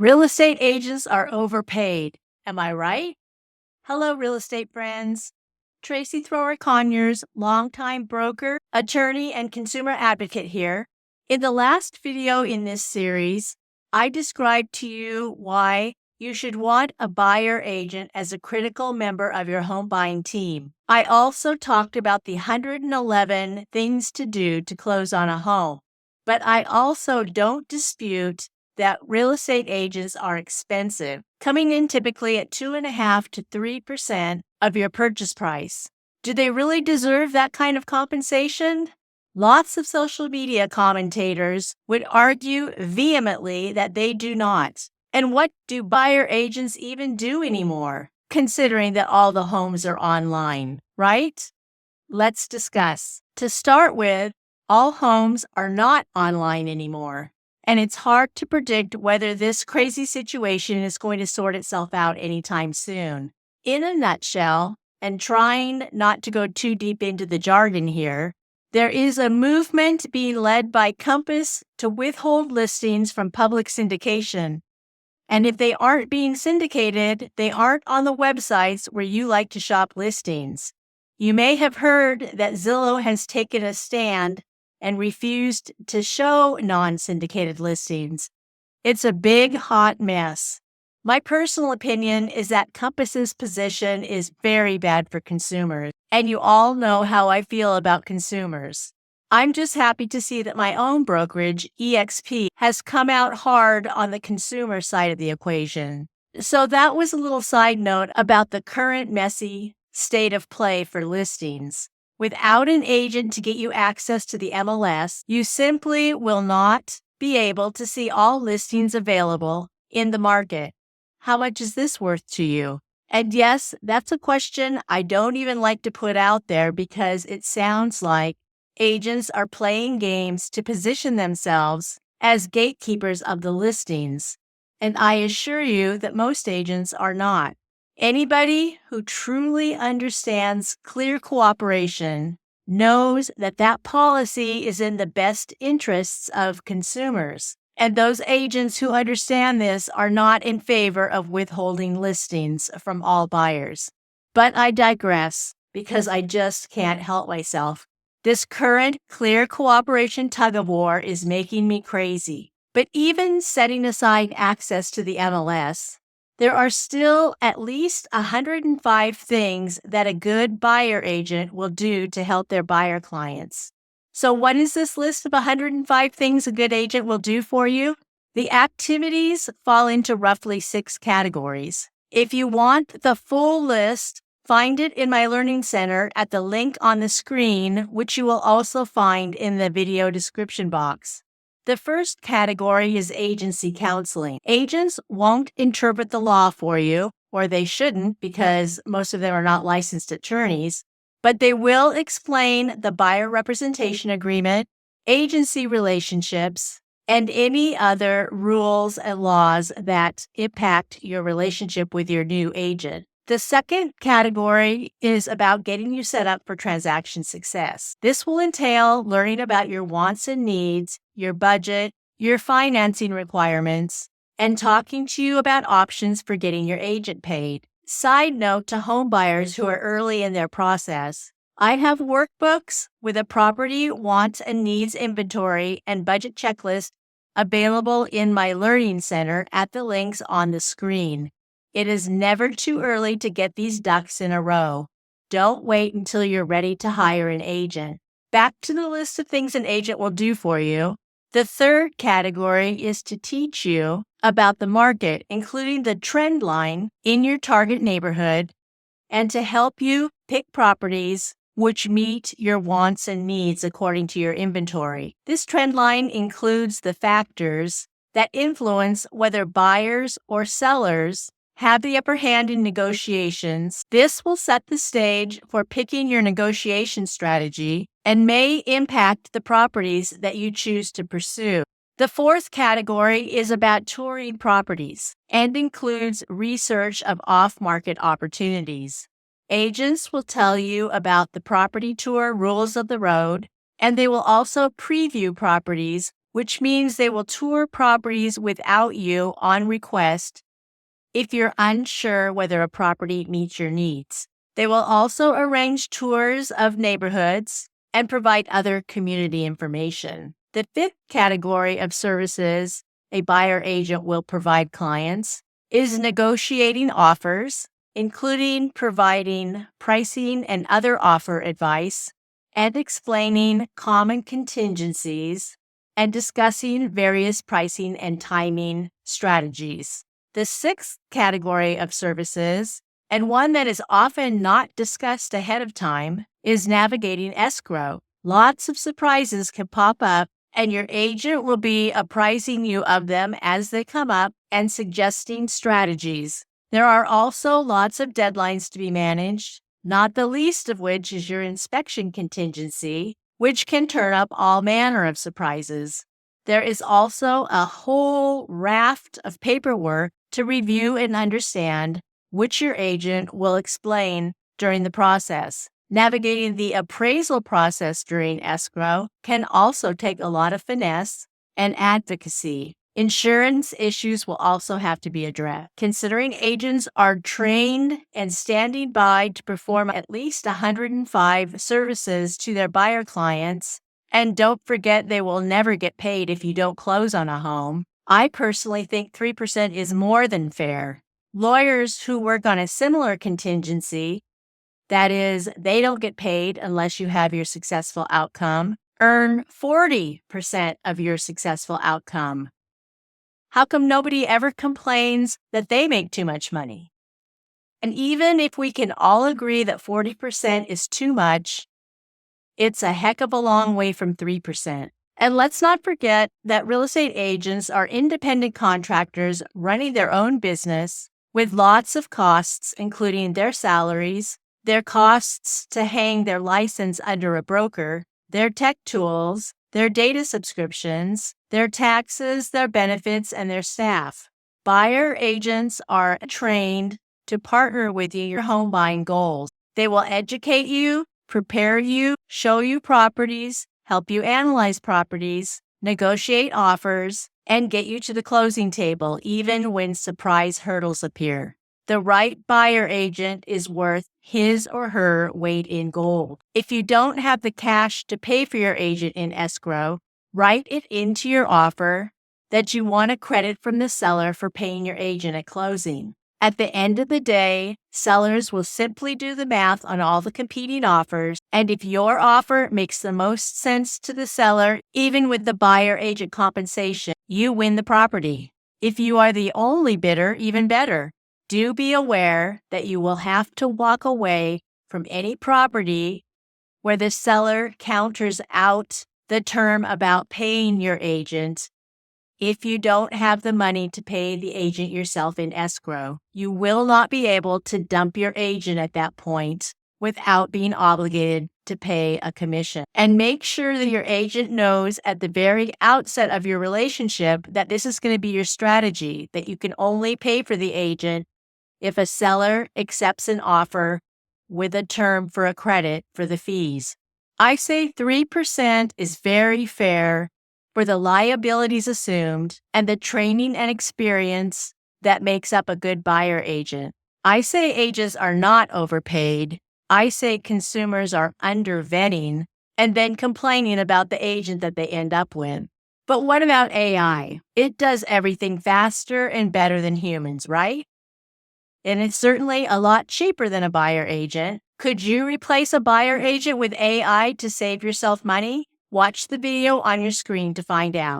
Real estate agents are overpaid. Am I right? Hello, real estate friends. 𝗁𝗂𝘀𝗂𝗏𝗂, longtime broker, attorney, and consumer advocate here. In the last video in this series, I described to you why you should want a buyer agent as a critical member of your home buying team. I also talked about the 111 things to do to close on a home. But I also don't dispute that real estate agents are expensive, coming in typically at 2.5% to 3% of your purchase price. Do they really deserve that kind of compensation? Lots of social media commentators would argue vehemently that they do not. And what do buyer agents even do anymore, considering that all the homes are online, right? Let's discuss. To start with, all homes are not online anymore. And it's hard to predict whether this crazy situation is going to sort itself out anytime soon. In a nutshell, and trying not to go too deep into the jargon here, there is a movement being led by Compass to withhold listings from public syndication. And if they aren't being syndicated, they aren't on the websites where you like to shop listings. You may have heard that Zillow has taken a stand and refused to show non-syndicated listings. It's a big, hot mess. My personal opinion is that Compass's position is very bad for consumers, and you all know how I feel about consumers. I'm just happy to see that my own brokerage, eXp, has come out hard on the consumer side of the equation. So that was a little side note about the current messy state of play for listings. Without an agent to get you access to the MLS, you simply will not be able to see all listings available in the market. How much is this worth to you? And yes, that's a question I don't even like to put out there because it sounds like agents are playing games to position themselves as gatekeepers of the listings. And I assure you that most agents are not. Anybody who truly understands clear cooperation knows that that policy is in the best interests of consumers. And those agents who understand this are not in favor of withholding listings from all buyers. But I digress because I just can't help myself. This current clear cooperation tug-of-war is making me crazy. But even setting aside access to the MLS, there are still at least 105 things that a good buyer agent will do to help their buyer clients. So what is this list of 105 things a good agent will do for you? The activities fall into roughly 6 categories. If you want the full list, find it in my Learning Center at the link on the screen, which you will also find in the video description box. The first category is agency counseling. Agents won't interpret the law for you, or they shouldn't because most of them are not licensed attorneys, but they will explain the buyer representation agreement, agency relationships, and any other rules and laws that impact your relationship with your new agent. The second category is about getting you set up for transaction success. This will entail learning about your wants and needs, your budget, your financing requirements, and talking to you about options for getting your agent paid. Side note to home buyers who are early in their process, I have workbooks with a property wants and needs inventory and budget checklist available in my Learning Center at the links on the screen. It is never too early to get these ducks in a row. Don't wait until you're ready to hire an agent. Back to the list of things an agent will do for you. The third category is to teach you about the market, including the trend line in your target neighborhood, and to help you pick properties which meet your wants and needs according to your inventory. This trend line includes the factors that influence whether buyers or sellers have the upper hand in negotiations. This will set the stage for picking your negotiation strategy and may impact the properties that you choose to pursue. The fourth category is about touring properties and includes research of off-market opportunities. Agents will tell you about the property tour rules of the road, and they will also preview properties which means they will tour properties without you on request if you're unsure whether a property meets your needs. They will also arrange tours of neighborhoods and provide other community information. The fifth category of services a buyer agent will provide clients is negotiating offers, including providing pricing and other offer advice, and explaining common contingencies and discussing various pricing and timing strategies. The sixth category of services, and one that is often not discussed ahead of time, is navigating escrow. Lots of surprises can pop up, and your agent will be apprising you of them as they come up and suggesting strategies. There are also lots of deadlines to be managed, not the least of which is your inspection contingency, which can turn up all manner of surprises. There is also a whole raft of paperwork to review and understand, which your agent will explain during the process. Navigating the appraisal process during escrow can also take a lot of finesse and advocacy. Insurance issues will also have to be addressed. Considering agents are trained and standing by to perform at least 105 services to their buyer clients, and don't forget they will never get paid if you don't close on a home, I personally think 3% is more than fair. Lawyers who work on a similar contingency, that is, they don't get paid unless you have your successful outcome, earn 40% of your successful outcome. How come nobody ever complains that they make too much money? And even if we can all agree that 40% is too much, it's a heck of a long way from 3%. And let's not forget that real estate agents are independent contractors running their own business with lots of costs, including their salaries, their costs to hang their license under a broker, their tech tools, their data subscriptions, their taxes, their benefits, and their staff. Buyer agents are trained to partner with you in your home buying goals. They will educate you, prepare you, show you properties, help you analyze properties, negotiate offers, and get you to the closing table, even when surprise hurdles appear. The right buyer agent is worth his or her weight in gold. If you don't have the cash to pay for your agent in escrow, write it into your offer that you want a credit from the seller for paying your agent at closing. At the end of the day, sellers will simply do the math on all the competing offers, and if your offer makes the most sense to the seller, even with the buyer agent compensation, you win the property. If you are the only bidder, even better. Do be aware that you will have to walk away from any property where the seller counters out the term about paying your agent. If you don't have the money to pay the agent yourself in escrow, you will not be able to dump your agent at that point without being obligated to pay a commission. And make sure that your agent knows at the very outset of your relationship that this is going to be your strategy, that you can only pay for the agent if a seller accepts an offer with a term for a credit for the fees. I say 3% is very fair for the liabilities assumed and the training and experience that makes up a good buyer agent. I say agents are not overpaid. I say consumers are under-vetting and then complaining about the agent that they end up with. But what about AI? It does everything faster and better than humans, right? And it's certainly a lot cheaper than a buyer agent. Could you replace a buyer agent with AI to save yourself money? Watch the video on your screen to find out.